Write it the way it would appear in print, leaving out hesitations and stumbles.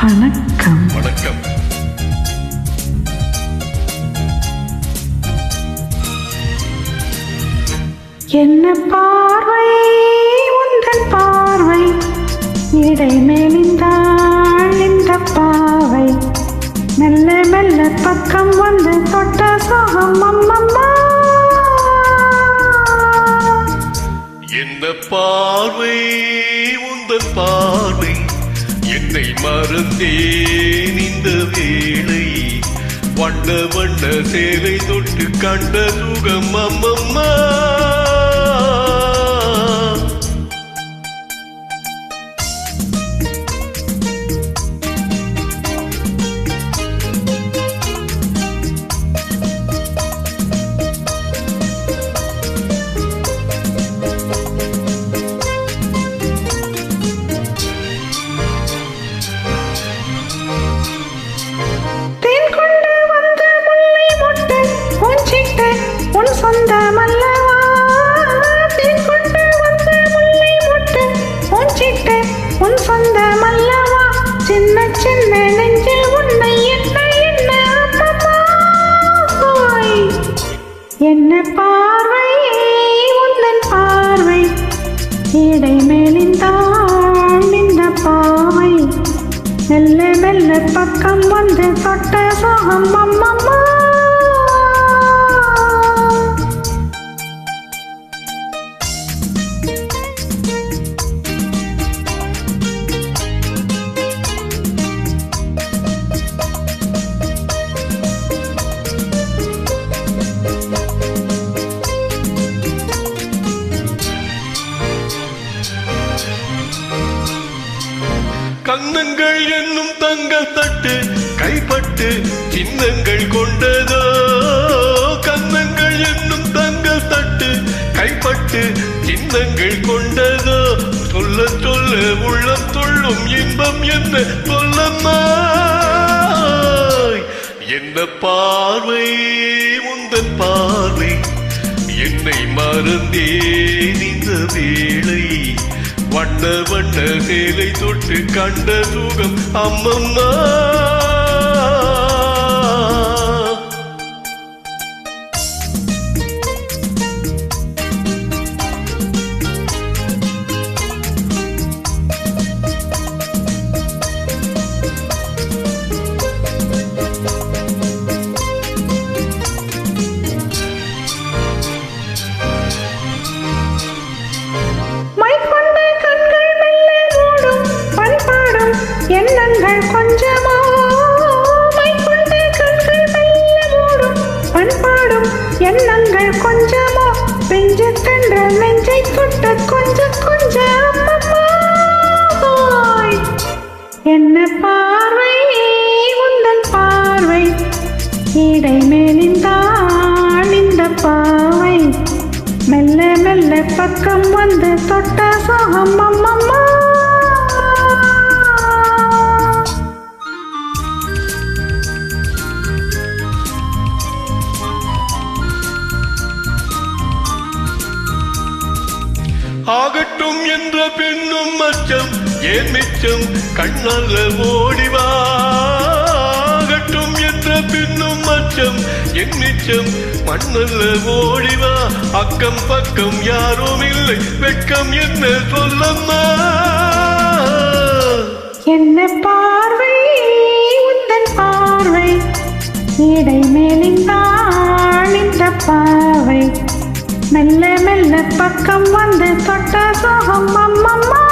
வணக்கம். வணக்கம். என்ன பார்வை உந்தன் பார்வை, இடை மேலிந்தாள் இந்த பாவை, மெல்ல மெல்ல பக்கம் வந்து தொட்ட சோகம் அம்மம்மா. என்ன பார்வை உந்தன் பார்வை, என்னை மறந்தேன் இந்த வேளை, வண்ண வண்ண சேலை தொட்டு கண்ட சுகம் அம்மம்மா. உன் சொந்த மல்லவா, சின்ன சின்ன நெஞ்சில் உன்னை என்ன என்ன என்ன பார்வை உந்தன் பார்வை, இடை மேலிந்தாள் இந்த பாவை, மெல்ல மெல்ல பக்கம் வந்து தொட்ட சோகம் அம்மம்மா. கண்ணங்கள் என்னும் தங்க தட்டு கைப்பட்டு சின்னங்கள் கொண்டதோ, கண்ணங்கள் என்னும் தங்க தட்டு கைப்பட்டு சின்னங்கள் கொண்டதோ, சொல்ல சொல்ல உள்ளம் துள்ளும் இன்பம் என்ன சொல்லம்மா. என்ன பார்வை உந்தன் பார்வை, என்னை மறந்தேன் இந்த வேளை, வண்ண வண்ண சேலை தொட்டு கண்ட சுகம் அம்மம்மா. எண்ணங்கள் கொஞ்சமோ மைக்கொண்ட கண்கள் மெல்ல மூடும், பண்பாடும் எண்ணங்கள் கொஞ்சமோ, பெஞ்ச கன்ற நெஞ்சை தொட்ட கொஞ்ச கொஞ்ச அம்மம்மா. என்ன பார்வை உந்தன் பார்வை, இடை மேலிந்தாள் இந்த பாவை, மெல்ல மெல்ல பக்கம் வந்து தொட்ட சோகம் அம்மம்மா. ஆகட்டும் என்ற பெண்ணும் மச்சம் ஏன் மிச்சம் கண்ணல்ல ஓடிவா, ஆகட்டும் என்ற பெண்ணும் மச்சம் என் மிச்சம் மண்ணல்ல ஓடிவா, அக்கம் பக்கம் யாரும் இல்லை வெட்கம் என்ன சொல்லம்மா. என்ன பார்வை உந்தன் பார்வை, இடை மேலிந்தாள் இந்த பாவை, மெல்ல மெல்ல பக்கம் வந்து தொட்ட சோகம் அம்மம்மா.